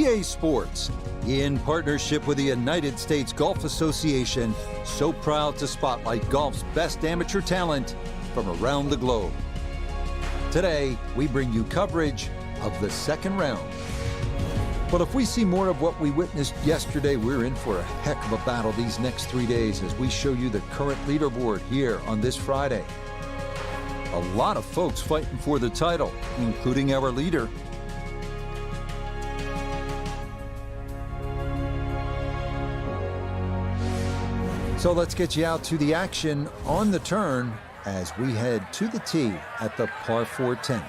PGA Sports, in partnership with the United States Golf Association, so proud to spotlight golf's best amateur talent from around the globe. Today, we bring you coverage of the second round. But if we see more of what we witnessed yesterday, we're in for a heck of a battle these next 3 days as we show you the current leaderboard here on this Friday. A lot of folks fighting for the title, including our leader. So let's get you out to the action on the turn as we head to the tee at the par 4 10th.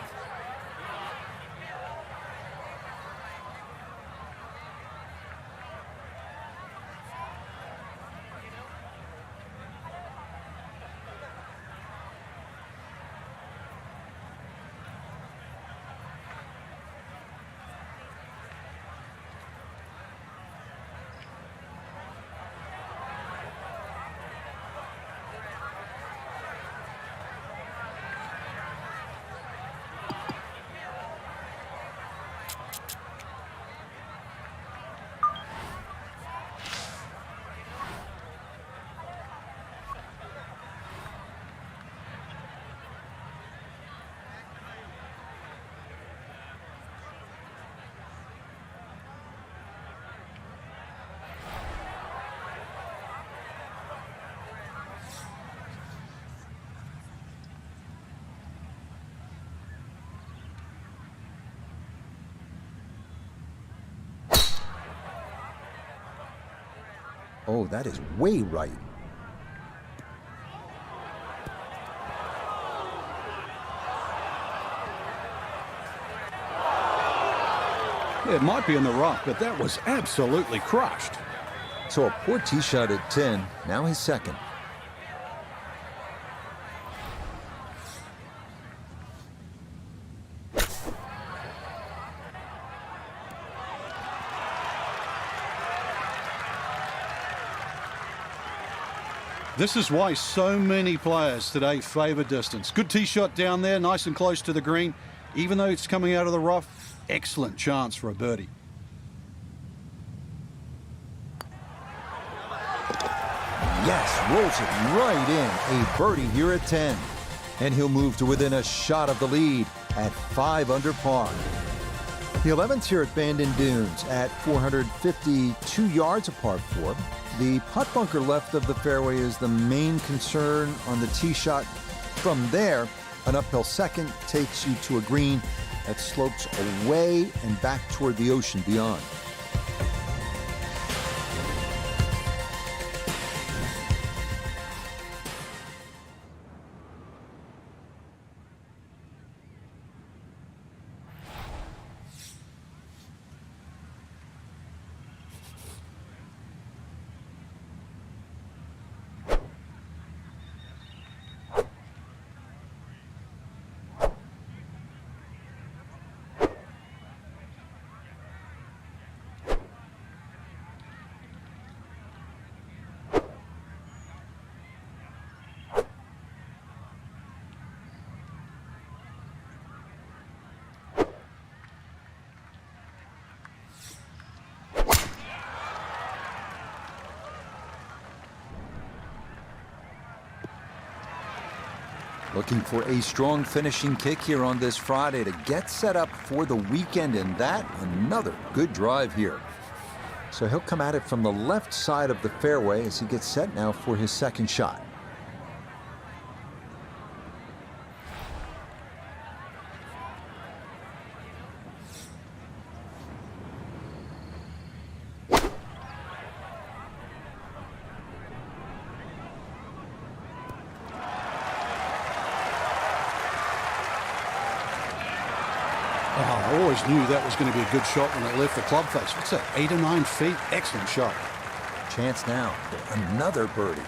Oh, that is way right. It might be in the rough, but that was absolutely crushed. So a poor tee shot at 10, now his second. This is why so many players today favor distance. Good tee shot down there, nice and close to the green. Even though it's coming out of the rough, excellent chance for a birdie. Yes, rolls it right in. A birdie here at 10. And he'll move to within a shot of the lead at 5 under par. The 11th here at Bandon Dunes at 452 yards of par 4. The putt bunker left of the fairway is the main concern on the tee shot. From there, an uphill second takes you to a green that slopes away and back toward the ocean beyond. Looking for a strong finishing kick here on this Friday to get set up for the weekend, and that another good drive here. So he'll come at it from the left side of the fairway as he gets set now for his second shot. Oh, I always knew that was going to be a good shot when it left the club face. What's that, 8 or 9 feet? Excellent shot. Chance now for another birdie.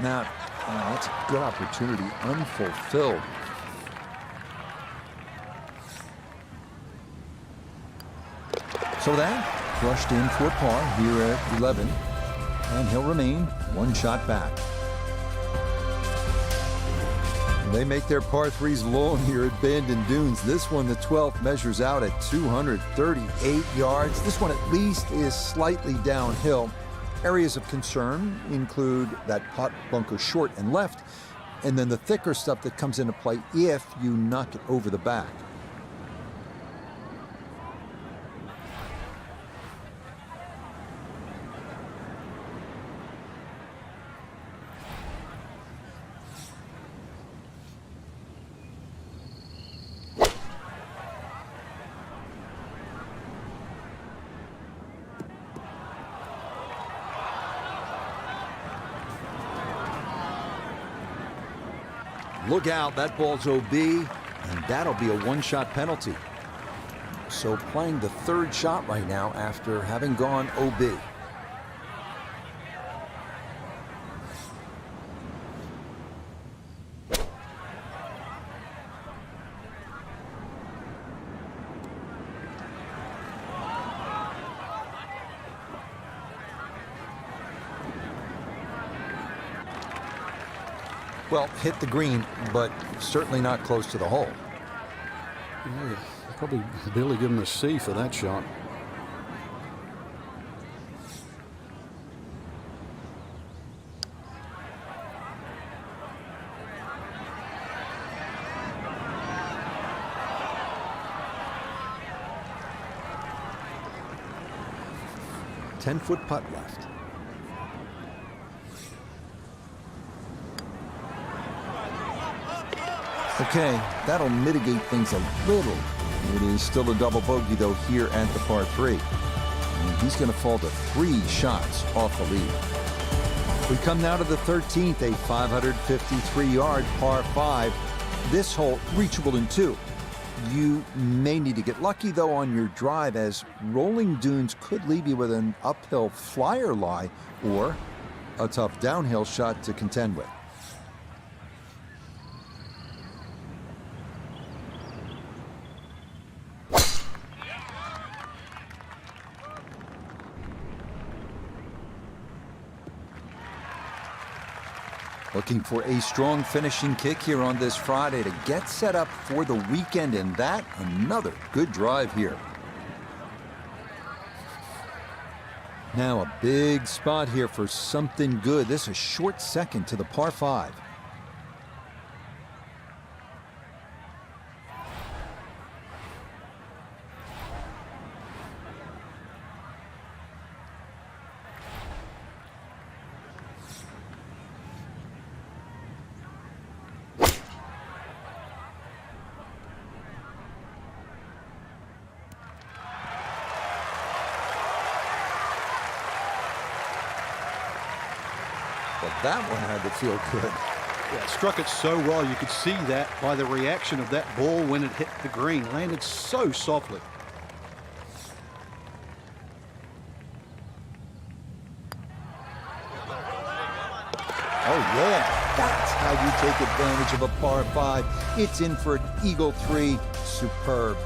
Now, that's a good opportunity, unfulfilled. So that crushed in for par here at 11. And he'll remain one shot back. They make their par 3s long here at Bandon Dunes. This one, the 12th, measures out at 238 yards. This one at least is slightly downhill. Areas of concern include that pot bunker short and left, and then the thicker stuff that comes into play if you knock it over the back. Look out, that ball's OB, and that'll be a one-shot penalty. So playing the third shot right now after having gone OB. Well, hit the green, but certainly not close to the hole. Yeah, probably barely give him a C for that shot. Ten-foot putt left. Okay, that'll mitigate things a little. It is still a double bogey, though, here at the par 3. And he's going to fall to 3 shots off the lead. We come now to the 13th, a 553-yard par 5. This hole reachable in 2. You may need to get lucky, though, on your drive, as rolling dunes could leave you with an uphill flyer lie or a tough downhill shot to contend with. Looking for a strong finishing kick here on this Friday to get set up for the weekend, and that another good drive here. Now a big spot here for something good. This is a short second to the par 5. Well, that one had to feel good. Yeah, struck it so well. You could see that by the reaction of that ball when it hit the green. Landed so softly. Oh, yeah. That's how you take advantage of a par 5. It's in for an eagle 3. Superb.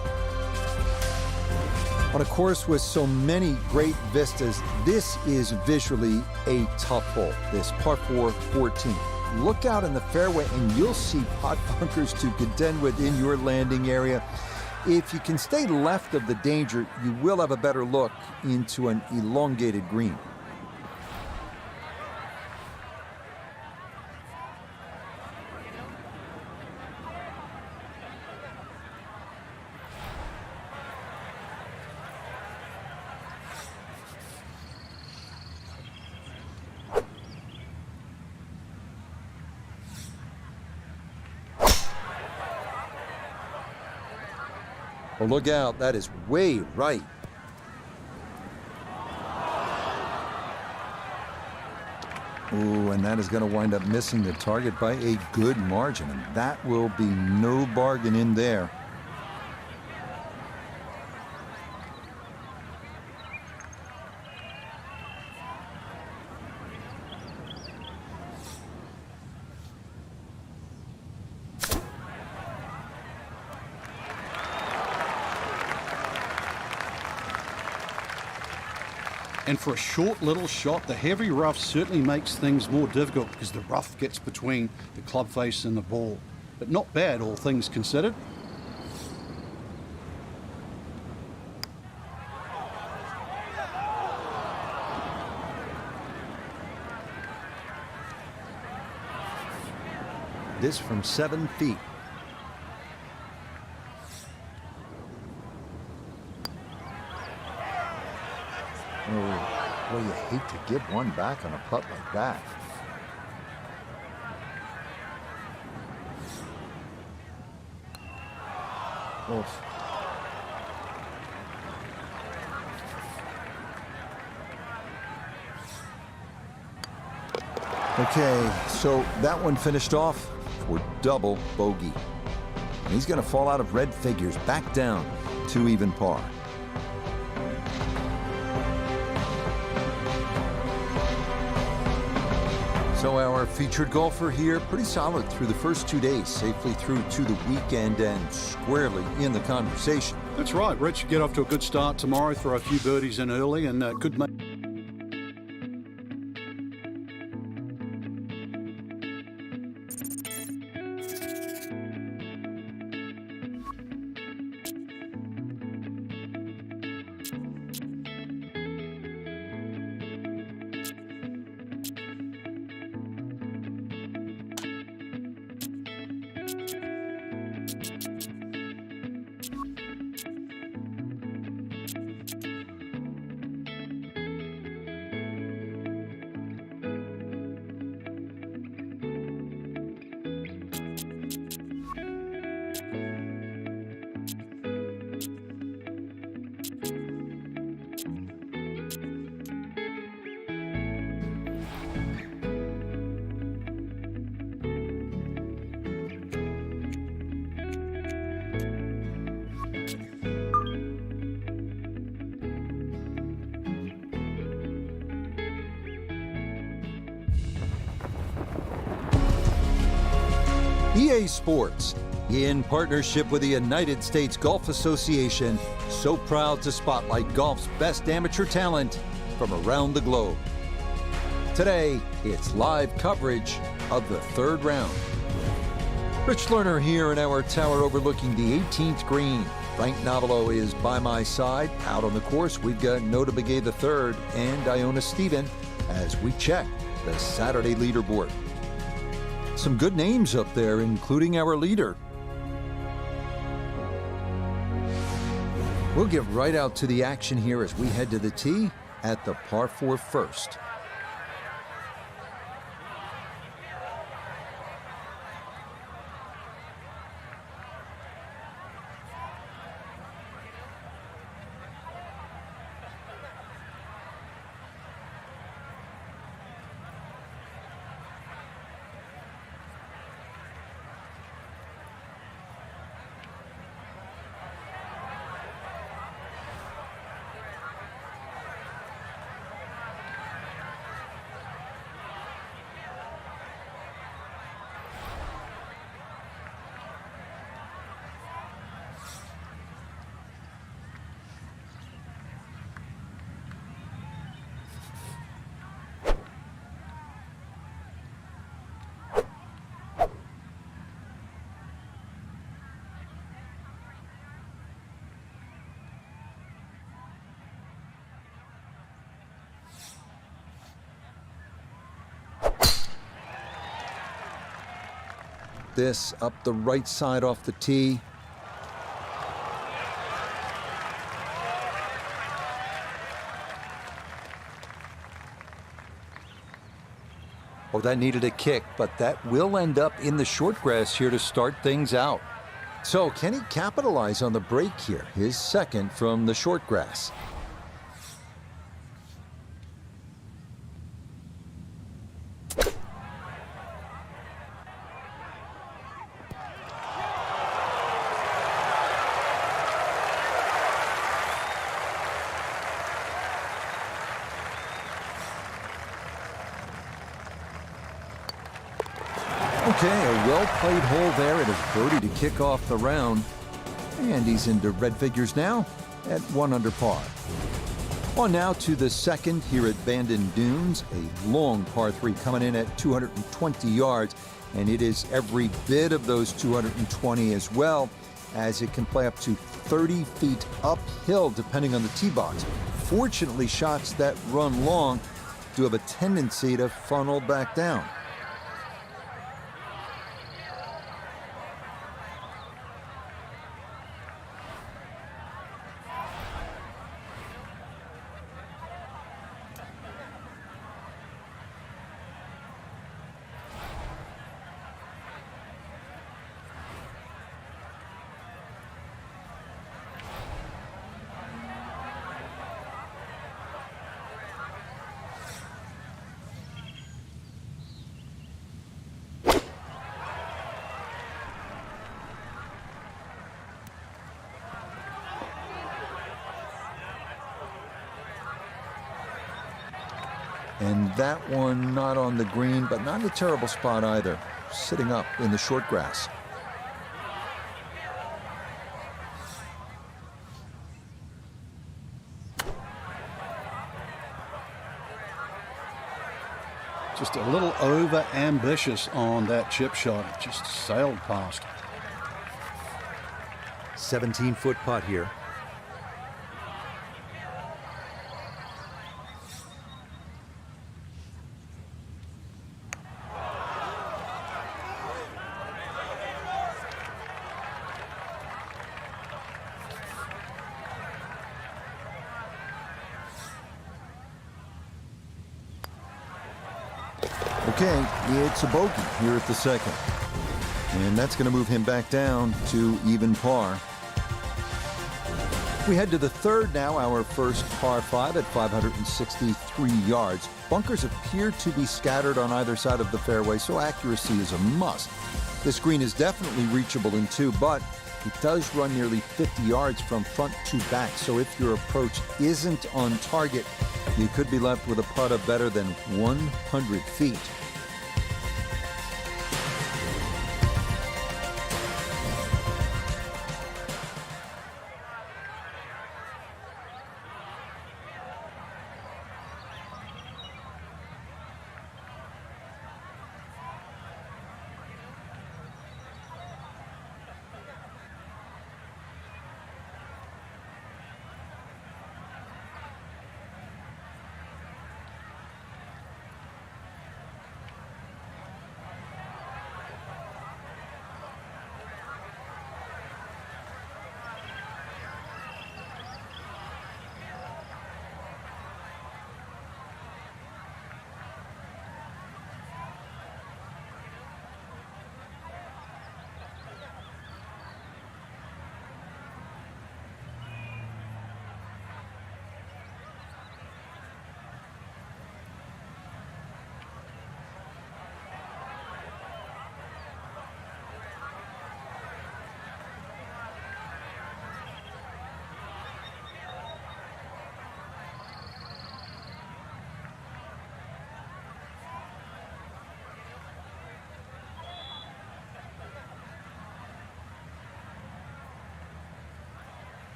On a course with so many great vistas, this is visually a tough hole, this par 4 14. Look out in the fairway and you'll see pot bunkers to contend with in your landing area. If you can stay left of the danger, you will have a better look into an elongated green. Well, look out, that is way right. Ooh, and that is going to wind up missing the target by a good margin, and that will be no bargain in there. And for a short little shot, the heavy rough certainly makes things more difficult because the rough gets between the club face and the ball. but not bad all things considered. This from 7 feet. Oh, well, you hate to give one back on a putt like that. Oof. Okay, so that one finished off for double bogey. And he's going to fall out of red figures, back down to even par. So our featured golfer here, pretty solid through the first 2 days, safely through to the weekend and squarely in the conversation. That's right. Rich should get off to a good start tomorrow, throw a few birdies in early, and could make... EA Sports, in partnership with the United States Golf Association, so proud to spotlight golf's best amateur talent from around the globe. Today, it's live coverage of the third round. Rich Lerner here in our tower overlooking the 18th green. Frank Novello is by my side. Out on the course, we've got Nota Begay III and Iona Stephen as we check the Saturday leaderboard. Some good names up there, including our leader. We'll get right out to the action here as we head to the tee at the par 4 first. This up the right side off the tee. Oh, that needed a kick, but that will end up in the short grass here to start things out. So can he capitalize on the break here? His second from the short grass. Okay, a well-played hole there. It is birdie to kick off the round. And he's into red figures now at 1 under par. On now to the second here at Bandon Dunes. A long par 3 coming in at 220 yards. and it is every bit of those 220 as well, as it can play up to 30 feet uphill depending on the tee box. Fortunately, shots that run long do have a tendency to funnel back down. And that one not on the green, but not in a terrible spot either, sitting up in the short grass. Just a little over ambitious on that chip shot. It just sailed past. 17-foot putt here. Okay, it's a bogey here at the second. And that's going to move him back down to even par. We head to the third now, our first par 5 at 563 yards. Bunkers appear to be scattered on either side of the fairway, so accuracy is a must. This green is definitely reachable in two, but it does run nearly 50 yards from front to back, so if your approach isn't on target, you could be left with a putt of better than 100 feet.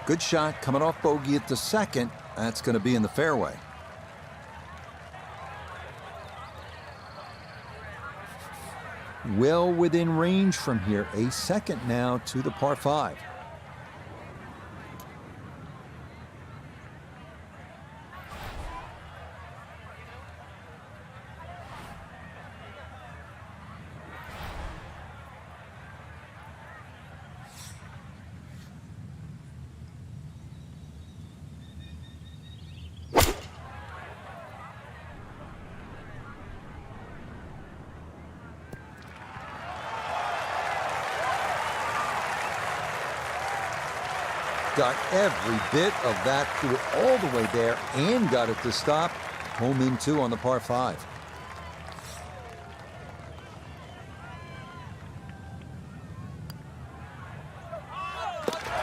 Good shot coming off bogey at the second. That's going to be in the fairway. Well within range from here. A second now to the par 5. Got every bit of that through all the way there and got it to stop. Home in 2 on the par 5.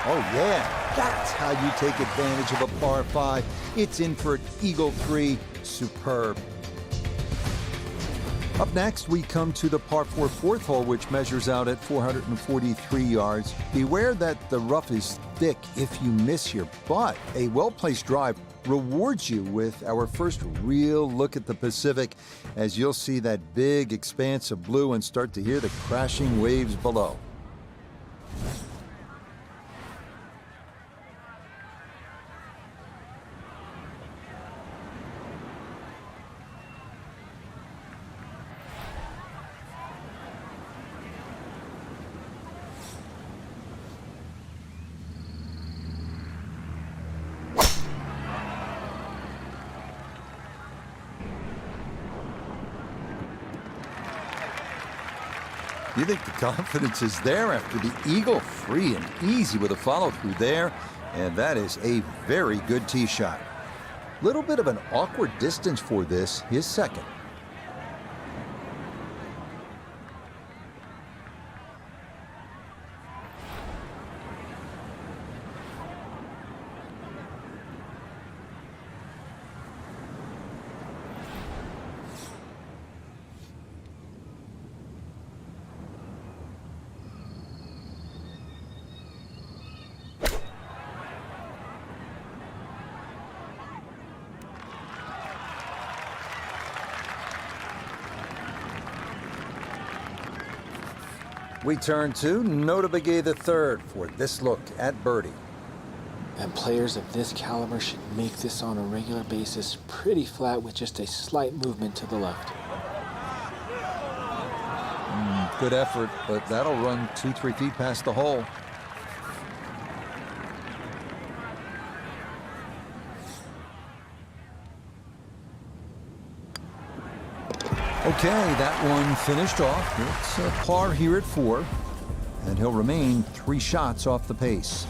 Oh yeah, that's how you take advantage of a par 5. It's in for an eagle 3. Superb. Up next, we come to the par 4 fourth hole, which measures out at 443 yards. Beware that the rough is thick if you miss here, but a well-placed drive rewards you with our first real look at the Pacific, as you'll see that big expanse of blue and start to hear the crashing waves below. You think the confidence is there after the eagle, free and easy with a follow-through there, and that is a very good tee shot. Little bit of an awkward distance for this, his second. We turn to Nota Begay III for this look at birdie. And players of this caliber should make this on a regular basis pretty flat with just a slight movement to the left. Good effort, but that'll run 2-3 feet past the hole. Okay, that one finished off. It's a par here at 4, and he'll remain 3 shots off the pace.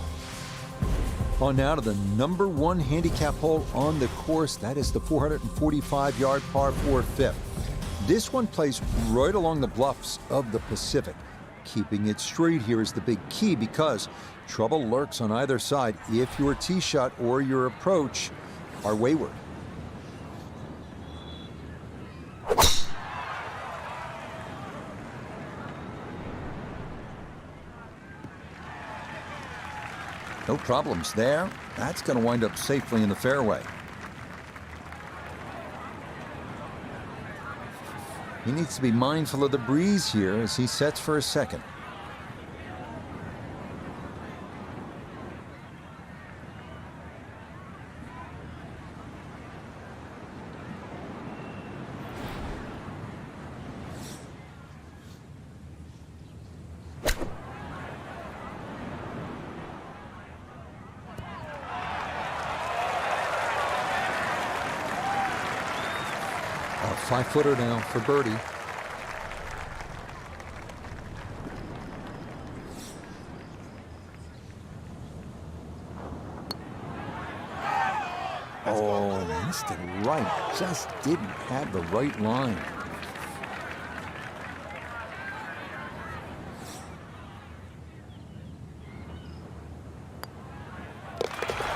On now to the number 1 handicap hole on the course. That is the 445-yard par 4 fifth. This one plays right along the bluffs of the Pacific. Keeping it straight here is the big key, because trouble lurks on either side if your tee shot or your approach are wayward. No problems there. That's going to wind up safely in the fairway. He needs to be mindful of the breeze here as he sets for a second. A 5-footer now for birdie. Oh, missed it right. Just didn't have the right line.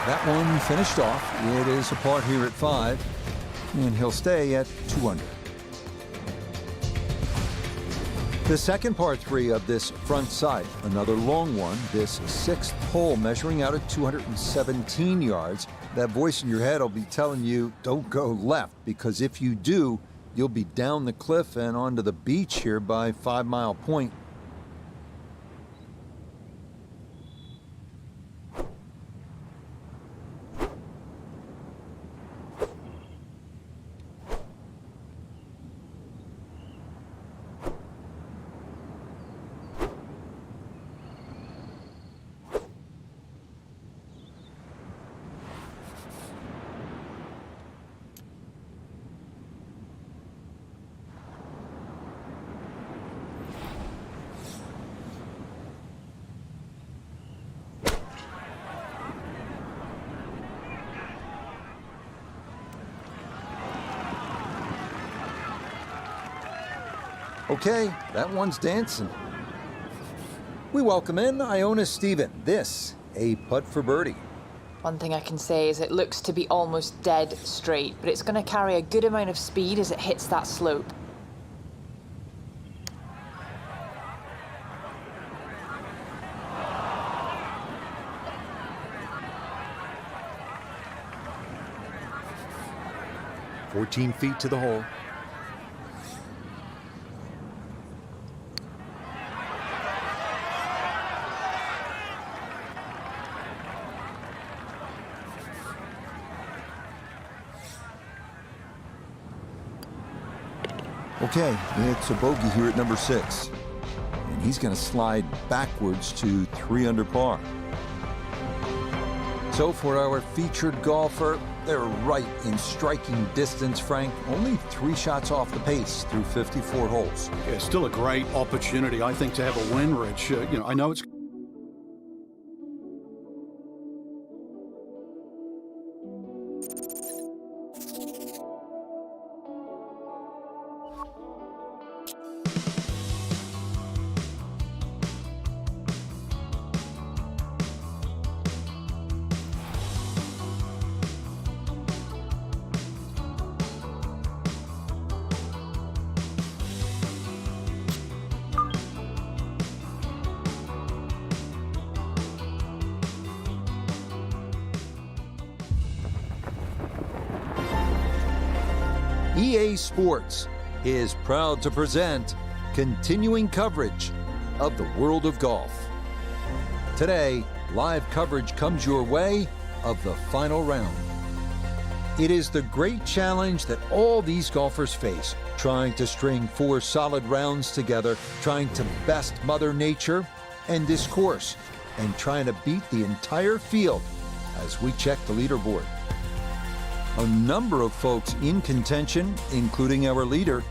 That one finished off. It is a par here at 5. And he'll stay at 2 under. The second par 3 of this front side, another long one, this 6th hole measuring out at 217 yards. That voice in your head will be telling you, don't go left, because if you do, you'll be down the cliff and onto the beach here by 5 Mile Point. Okay, that one's dancing. We welcome in Iona Stephen. This, a putt for birdie. One thing I can say is it looks to be almost dead straight, but it's going to carry a good amount of speed as it hits that slope. "14 feet to the hole. Okay, it's a bogey here at number 6. And he's going to slide backwards to 3 under par. So for our featured golfer, they're right in striking distance, Frank. Only 3 shots off the pace through 54 holes. Yeah, still a great opportunity, I think, to have a win, Rich. I know it's... EA Sports is proud to present continuing coverage of the world of golf. Today, live coverage comes your way of the final round. It is the great challenge that all these golfers face, trying to string 4 solid rounds together, trying to best Mother Nature and this course, and trying to beat the entire field as we check the leaderboard. A number of folks in contention, including our leader.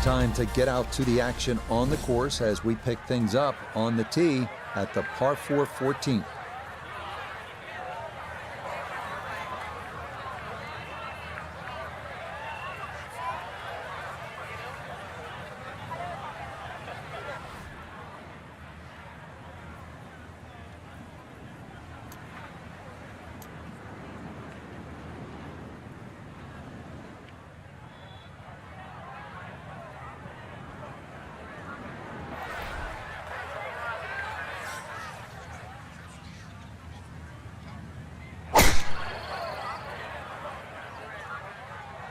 Time to get out to the action on the course as we pick things up on the tee at the par 4 14th.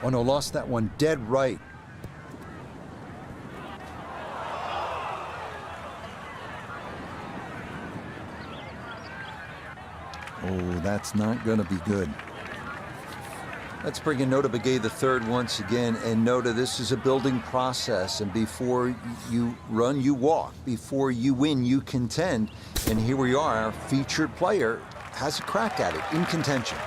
Oh no, lost that one dead right. Oh, that's not going to be good. Let's bring in Nota Begay the third once again. And Nota, this is a building process. And before you run, you walk. Before you win, you contend. And here we are. Our featured player has a crack at it, in contention.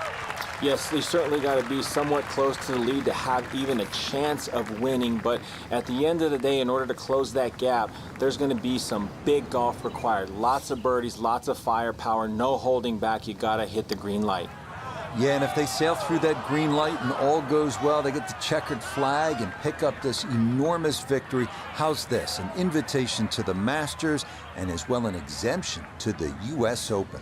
Yes, they certainly got to be somewhat close to the lead to have even a chance of winning, but at the end of the day, in order to close that gap, there's going to be some big golf required. Lots of birdies, lots of firepower, no holding back. You got to hit the green light. Yeah, and if they sail through that green light and all goes well, they get the checkered flag and pick up this enormous victory. How's this? An invitation to the Masters and as well an exemption to the U.S. Open.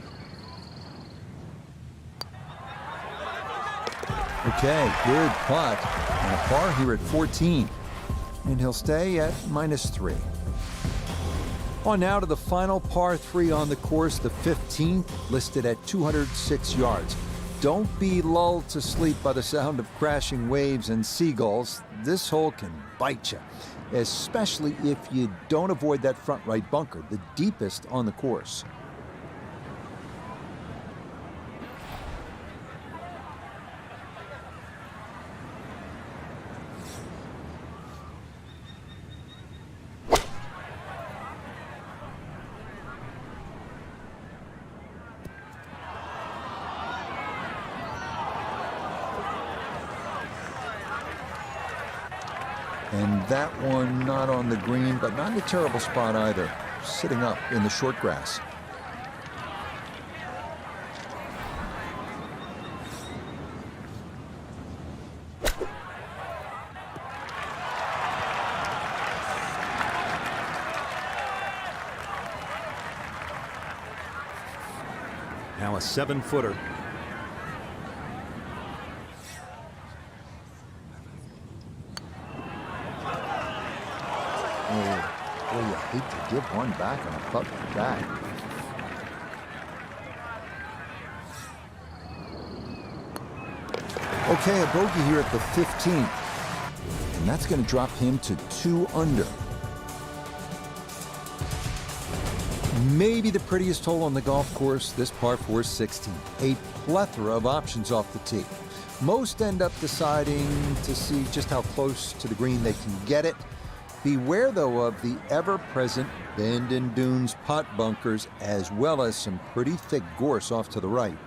Okay, good putt. And a par here at 14. And he'll stay at -3. On now to the final par 3 on the course, the 15th, listed at 206 yards. Don't be lulled to sleep by the sound of crashing waves and seagulls. This hole can bite you, especially if you don't avoid that front right bunker, the deepest on the course. And that one not on the green, but not in a terrible spot either. Sitting up in the short grass. Now a 7-footer. Oh, boy, you hate to give one back on a putt like that. Okay, a bogey here at the 15th. And that's going to drop him to 2 under. Maybe the prettiest hole on the golf course, this par 4 16. A plethora of options off the tee. Most end up deciding to see just how close to the green they can get it. Beware, though, of the ever-present bend and dunes putt bunkers, as well as some pretty thick gorse off to the right.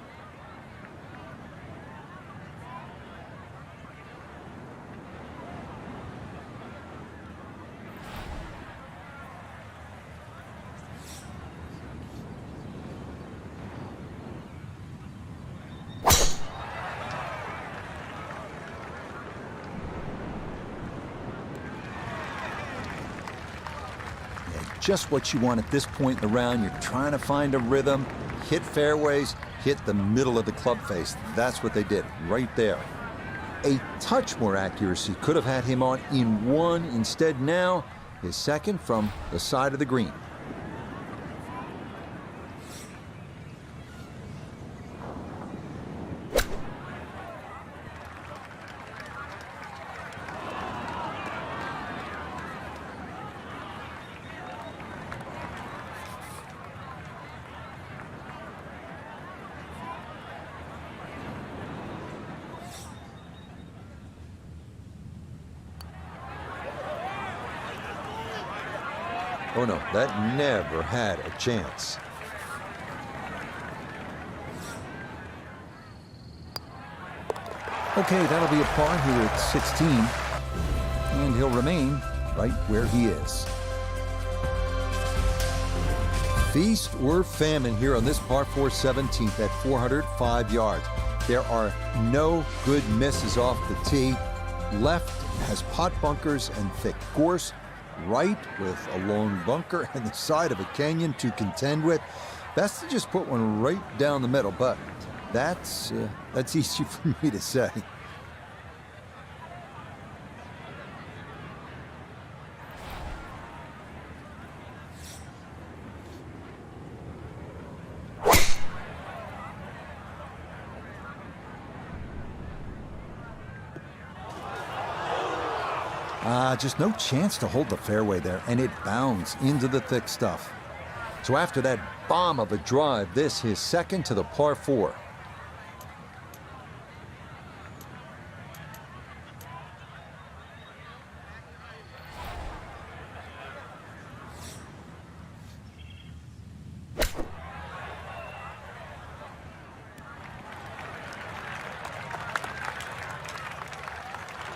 Just what you want at this point in the round. You're trying to find a rhythm, hit fairways, hit the middle of the club face. That's what they did right there. A touch more accuracy could have had him on in 1. Instead now, his second from the side of the green. Oh no, that never had a chance. Okay, that'll be a par here at 16. And he'll remain right where he is. Feast or famine here on this par 4 17th at 405 yards. There are no good misses off the tee. Left has pot bunkers and thick gorse. Right with a long bunker and the side of a canyon to contend with. Best to just put one right down the middle, but that's easy for me to say. Just no chance to hold the fairway there, and it bounds into the thick stuff. So after that bomb of a drive, this his second to the par 4.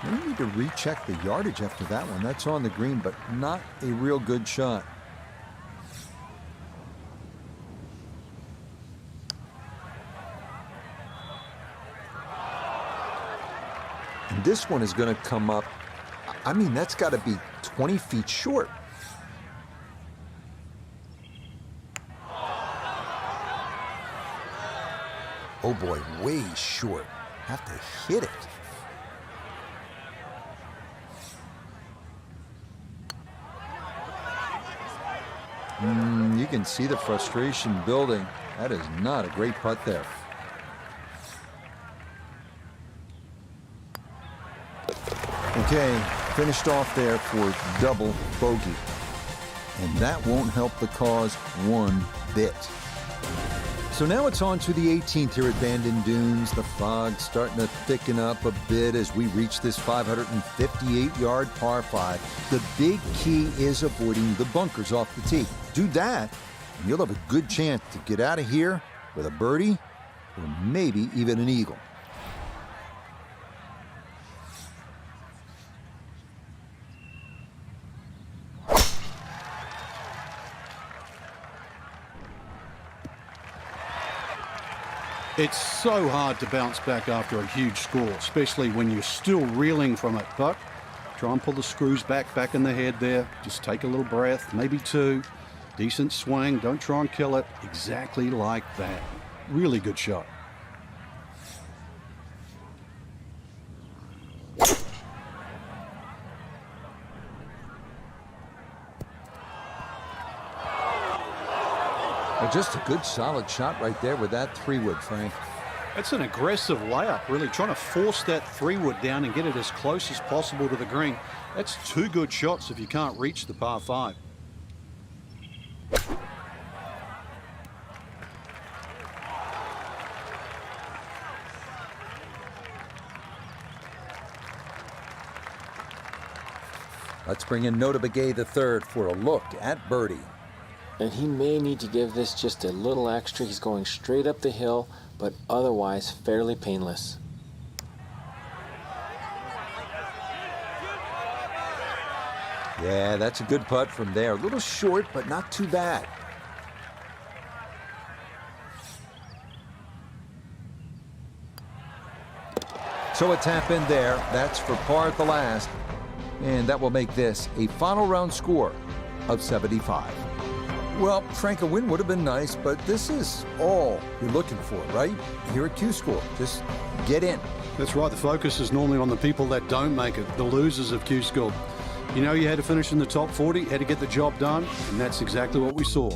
We need to recheck the yardage after that one. That's on the green, but not a real good shot. And this one is going to come up. I mean, that's got to be 20 feet short. Oh boy, way short. Have to hit it. you can see the frustration building. That is not a great putt there. Okay, finished off there for double bogey. And that won't help the cause one bit. So now it's on to the 18th here at Bandon Dunes. The fog's starting to thicken up a bit as we reach this 558-yard par 5. The big key is avoiding the bunkers off the tee. Do that, and you'll have a good chance to get out of here with a birdie or maybe even an eagle. It's so hard to bounce back after a huge score, especially when you're still reeling from it. But try and pull the screws back in the head there. Just take a little breath, maybe two. Decent swing. Don't try and kill it. Exactly like that. Really good shot. Just a good solid shot right there with that 3-wood, Frank. That's an aggressive layup, really trying to force that 3-wood down and get it as close as possible to the green. That's two good shots if you can't reach the par 5. Let's bring in Nota Begay III for a look at birdie. And he may need to give this just a little extra. He's going straight up the hill, but otherwise fairly painless. Yeah, that's a good putt from there. A little short, but not too bad. So a tap in there. That's for par at the last. And that will make this a final round score of 75. Well, Frank, a win would have been nice, but this is all you're looking for, right? Here at Q-Score, just get in. That's right. The focus is normally on the people that don't make it, the losers of Q-Score. You know you had to finish in the top 40, had to get the job done, and that's exactly what we saw.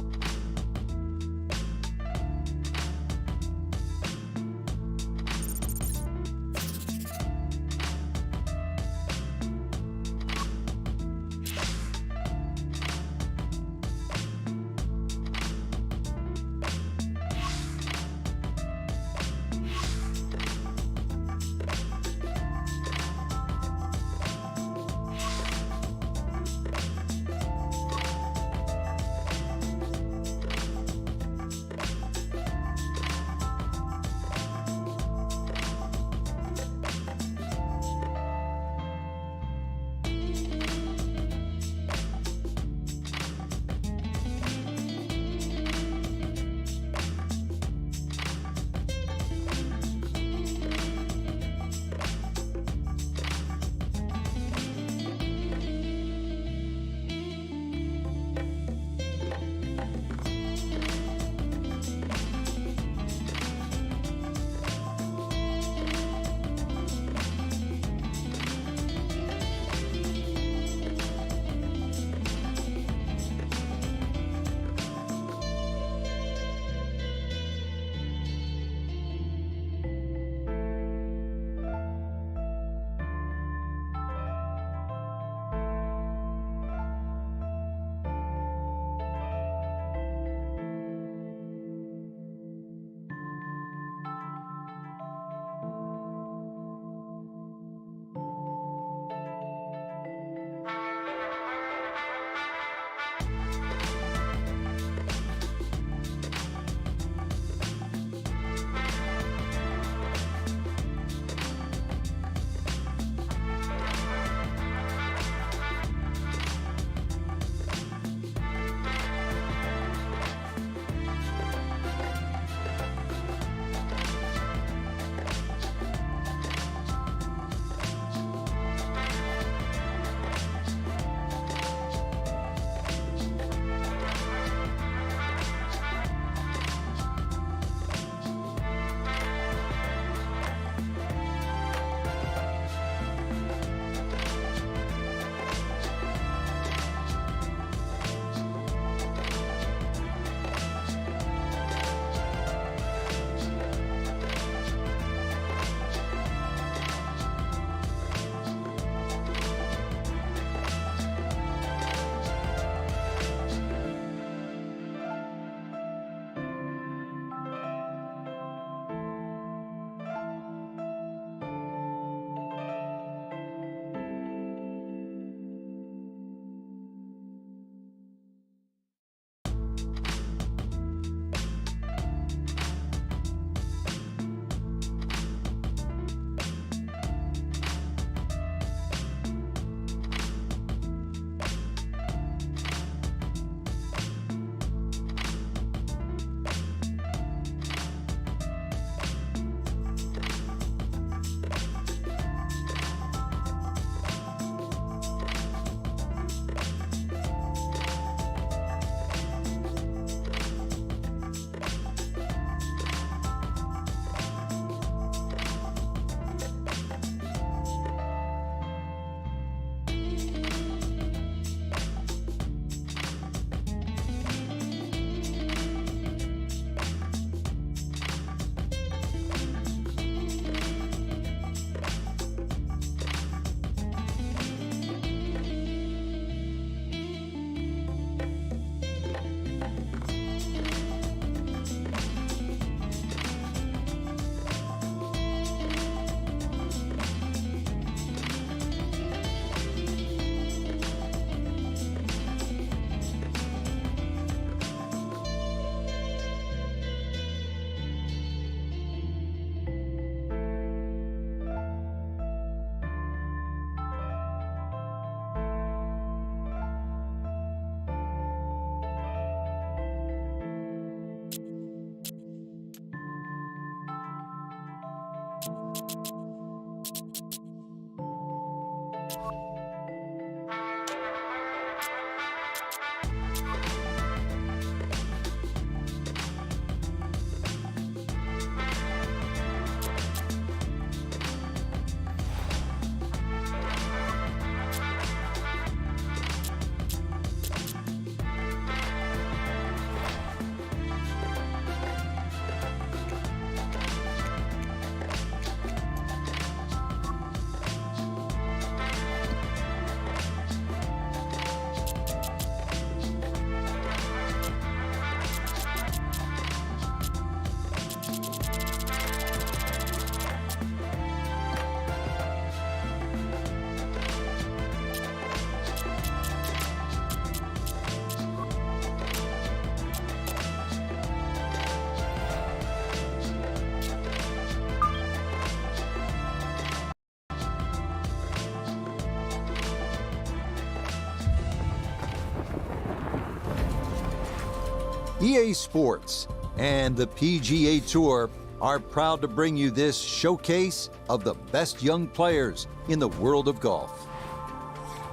PA Sports and the PGA Tour are proud to bring you this showcase of the best young players in the world of golf.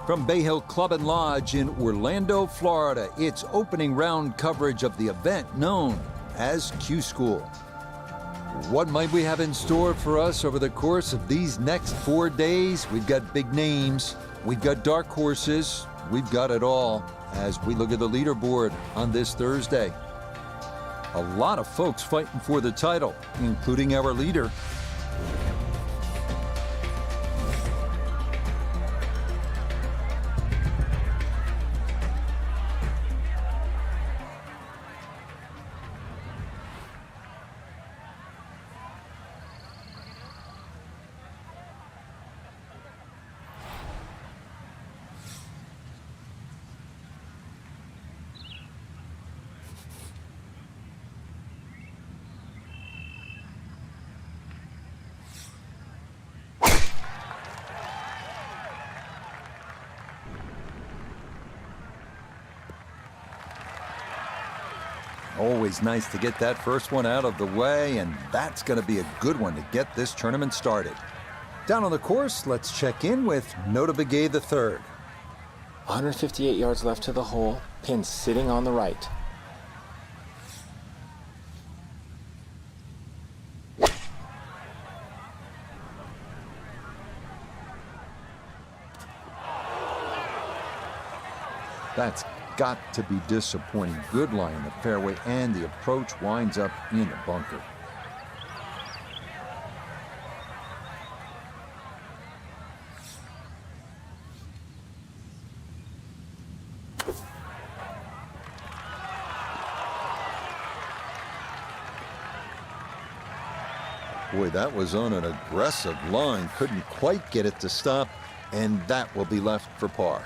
From Bay Hill Club and Lodge in Orlando, Florida, it's opening round coverage of the event known as Q School. What might we have in store for us over the course of these next 4 days? We've got big names, we've got dark horses, we've got it all as we look at the leaderboard on this Thursday. A lot of folks fighting for the title, including our leader. Always nice to get that first one out of the way, and that's going to be a good one to get this tournament started. Down on the course, let's check in with Nota Begay III. 158 yards left to the hole, pin sitting on the right. That's got to be disappointing. Good lie in the fairway, and the approach winds up in the bunker. Boy, that was on an aggressive line. Couldn't quite get it to stop, and that will be left for par.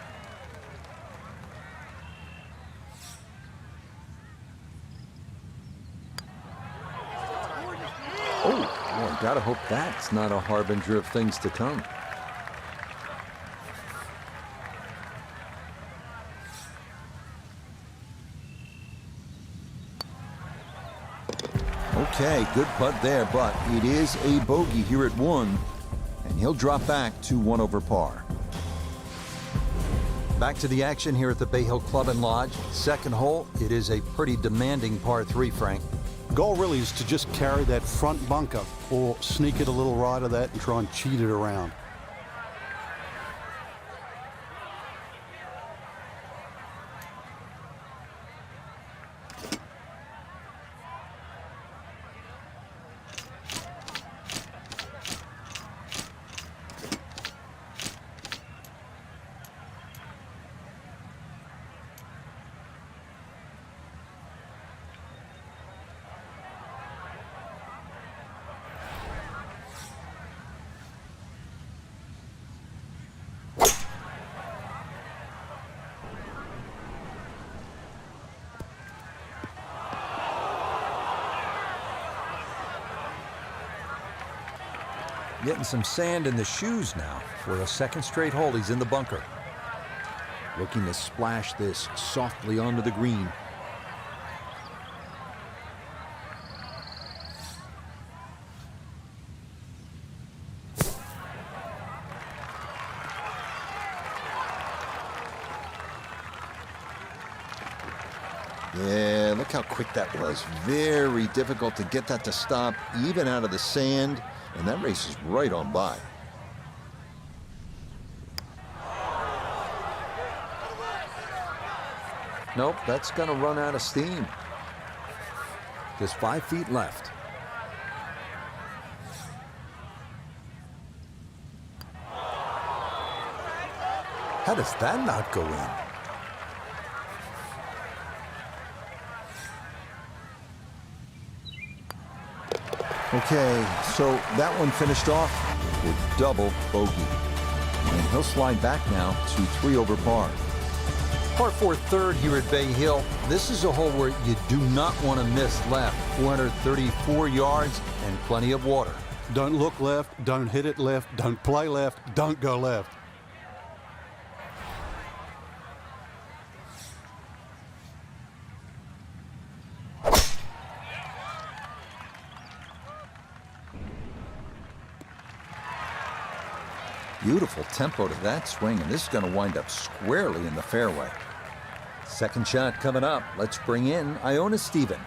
Oh, gotta hope that's not a harbinger of things to come. Okay, good putt there, but it is a bogey here at 1, and he'll drop back to 1 over par. Back to the action here at the Bay Hill Club and Lodge. Second hole, it is a pretty demanding par 3, Frank. Goal really is to just carry that front bunker or sneak it a little right of that and try and cheat it around. Getting some sand in the shoes now. For a second straight hole, he's in the bunker. Looking to splash this softly onto the green. Yeah, look how quick that was. Very difficult to get that to stop, even out of the sand. And that race is right on by. Nope, that's going to run out of steam. Just 5 feet left. How does that not go in? Okay, so that one finished off with double bogey. And he'll slide back now to 3 over par. Par 4 third here at Bay Hill. This is a hole where you do not want to miss left. 434 yards and plenty of water. Don't look left, don't hit it left, don't play left, don't go left. beautiful tempo to that swing, and this is going to wind up squarely in the fairway. Second shot coming up. Let's bring in Iona Stephen.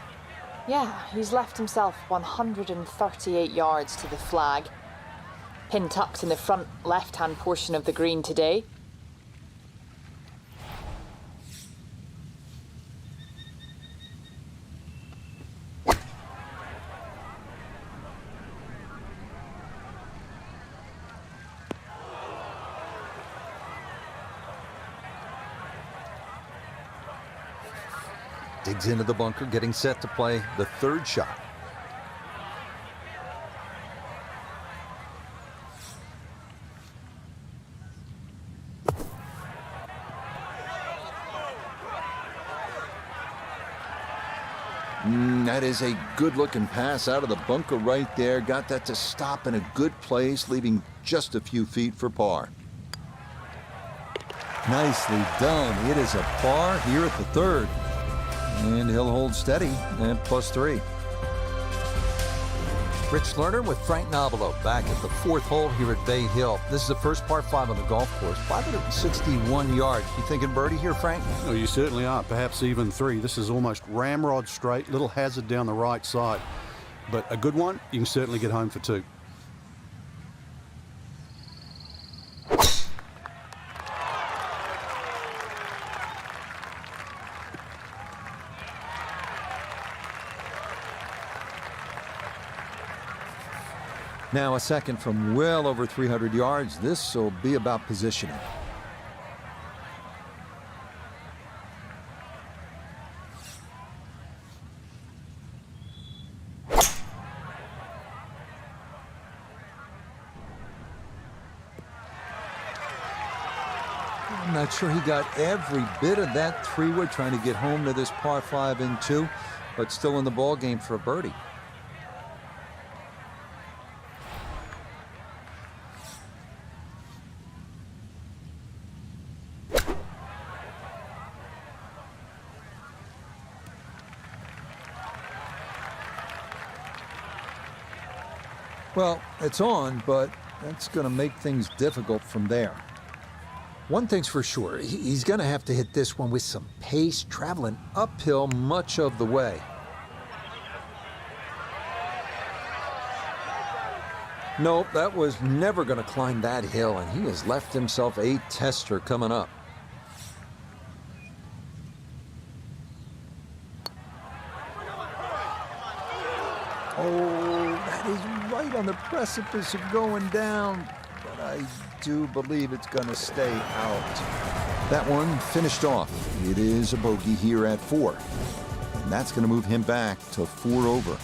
Yeah, he's left himself 138 yards to the flag. Pin tucked in the front left-hand portion of the green today. Digs into the bunker, getting set to play the third shot. That is a good-looking pass out of the bunker right there. Got that to stop in a good place, leaving just a few feet for par. Nicely done. It is a par here at the third. And he'll hold steady at +3. Rich Lerner with Frank Nobilo back at the fourth hole here at Bay Hill. This is the first par 5 on the golf course. 561 yards. You thinking birdie here, Frank? Oh, you certainly are. Perhaps even 3. This is almost ramrod straight. Little hazard down the right side. But a good one, you can certainly get home for 2. Now a second from well over 300 yards. This will be about positioning. I'm not sure he got every bit of that 3-wood trying to get home to this par 5 in 2, but still in the ball game for a birdie. Well, it's on, but that's going to make things difficult from there. One thing's for sure, he's going to have to hit this one with some pace, traveling uphill much of the way. Nope, that was never going to climb that hill, and he has left himself a tester coming up. Oh, that is right on the precipice of going down, but I do believe it's going to stay out. That one finished off. It is a bogey here at 4, and that's going to move him back to 4 over.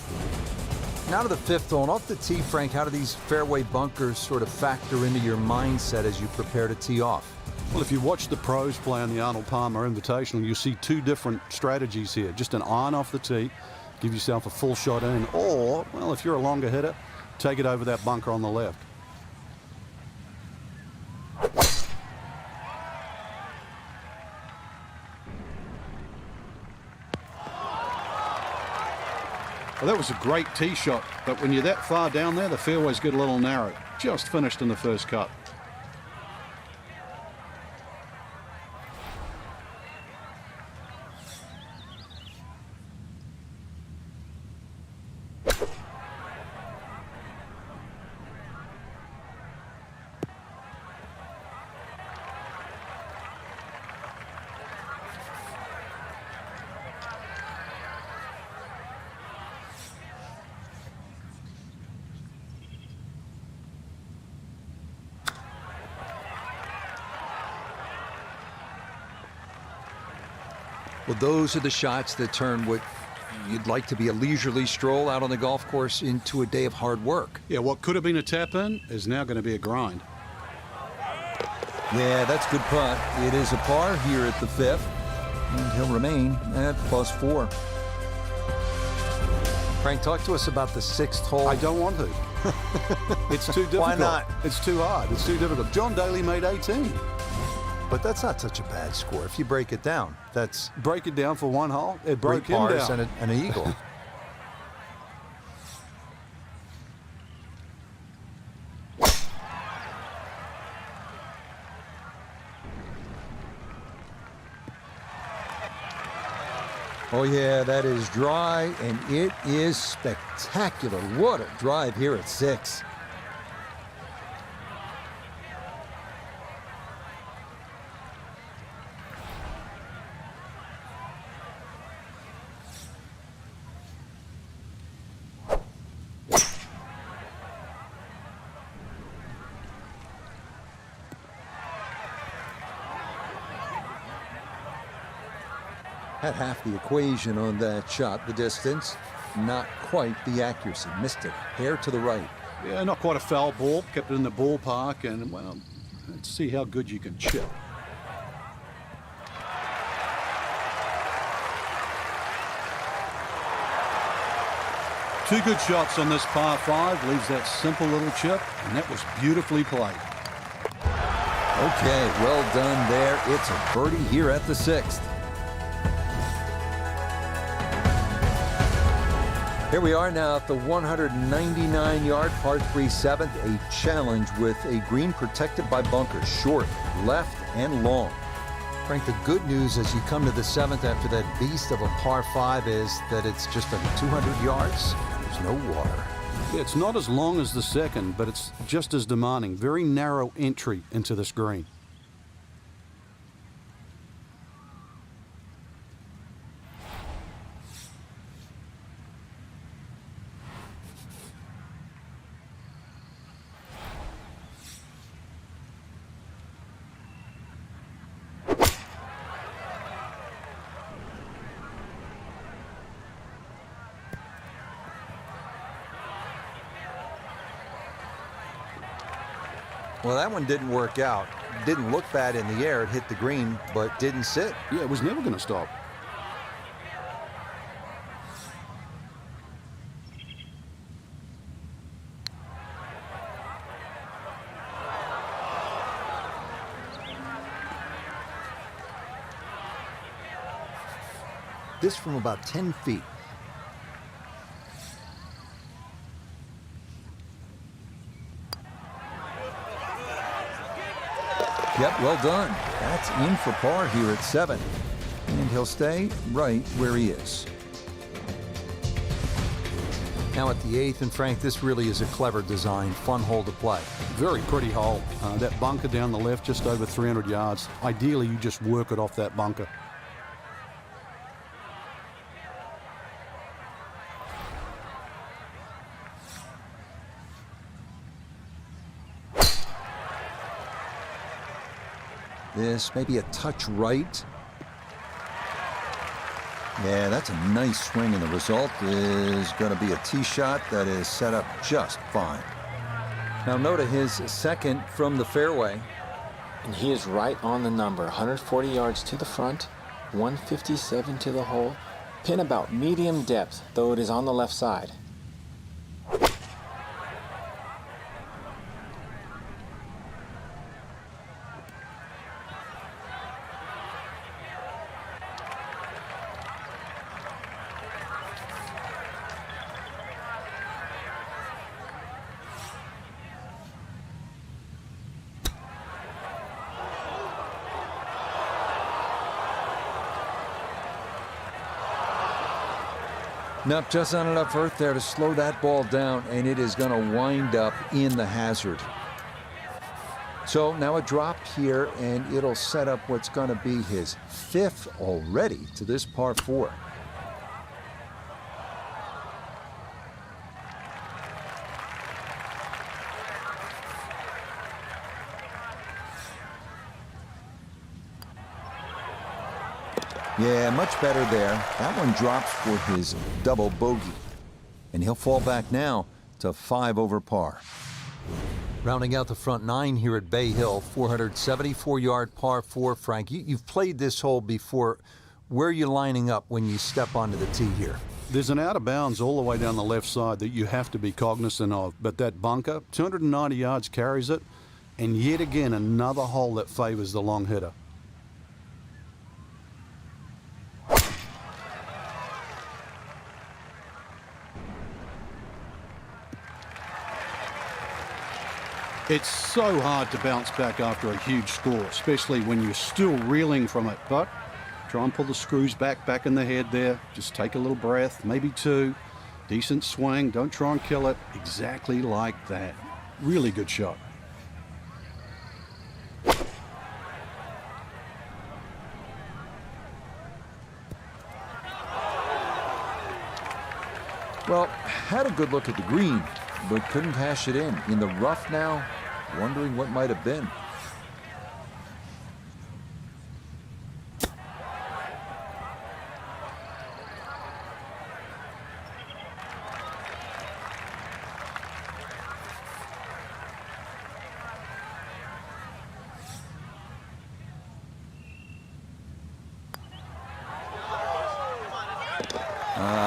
Now to the fifth hole, and off the tee, Frank, how do these fairway bunkers sort of factor into your mindset as you prepare to tee off? Well, if you watch the pros play on the Arnold Palmer Invitational, you see 2 different strategies here. Just an iron off the tee, give yourself a full shot in, or, well, if you're a longer hitter, take it over that bunker on the left. Well, that was a great tee shot, but when you're that far down there, the fairways get a little narrow. Just finished in the first cut. Well, those are the shots that turn what you'd like to be a leisurely stroll out on the golf course into a day of hard work. Yeah, what could have been a tap-in is now going to be a grind. Yeah, that's a good putt. It is a par here at the fifth, and he'll remain at +4. Frank, talk to us about the sixth hole. I don't want to. It's too difficult. Why not? It's too hard. It's too difficult. John Daly made 18. But that's not such a bad score. If you break it down, that's... Break it down for 1 hole. It broke 3 him pars down. and an eagle. Oh yeah, that is dry, and it is spectacular. What a drive here at 6. Had half the equation on that shot, the distance. Not quite the accuracy. Missed it. Hair to the right. Yeah, not quite a foul ball. Kept it in the ballpark, and, well, let's see how good you can chip. Two good shots on this par 5. Leaves that simple little chip, and that was beautifully played. Okay, well done there. It's a birdie here at the 6th. Here we are now at the 199-yard par 3 7th, a challenge with a green protected by bunkers, short, left, and long. Frank, the good news as you come to the 7th after that beast of a par 5 is that it's just under 200 yards and there's no water. Yeah, it's not as long as the second, but it's just as demanding. Very narrow entry into this green. Well, that one didn't work out. Didn't look bad in the air. It hit the green, but didn't sit. Yeah, it was never going to stop. This from about 10 feet. Yep, well done. That's in for par here at 7. And he'll stay right where he is. Now at the 8th, and Frank, this really is a clever design, fun hole to play. Very pretty hole. That bunker down the left, just over 300 yards. Ideally, you just work it off that bunker. This maybe a touch right. Yeah, that's a nice swing, and the result is going to be a tee shot that is set up just fine. Now note his second from the fairway. And he is right on the number. 140 yards to the front, 157 to the hole. Pin about medium depth, though it is on the left side. Nope, just not enough earth there to slow that ball down, and it is going to wind up in the hazard. So now a drop here, and it'll set up what's going to be his 5th already to this par 4. Yeah, much better there. That one drops for his double bogey. And he'll fall back now to 5 over par. Rounding out the front 9 here at Bay Hill, 474-yard par 4. Frank, you've played this hole before. Where are you lining up when you step onto the tee here? There's an out of bounds all the way down the left side that you have to be cognizant of. But that bunker, 290 yards carries it. And yet again, another hole that favors the long hitter. It's so hard to bounce back after a huge score, especially when you're still reeling from it. But Try and pull the screws back in the head there. Just take a little breath, maybe two. Decent swing. Don't try and kill it. Exactly like that. Really good shot. Well, had a good look at the green, but couldn't cash it in the rough now, wondering what might have been.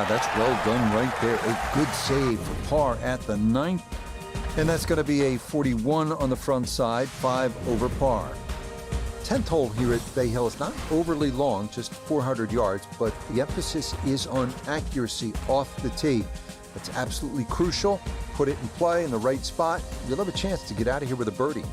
That's well done right there. A good save for par at the 9th. And that's going to be a 41 on the front side, 5 over par. 10th hole here at Bay Hill is not overly long, just 400 yards, but the emphasis is on accuracy off the tee. That's absolutely crucial. Put it in play in the right spot. You'll have a chance to get out of here with a birdie.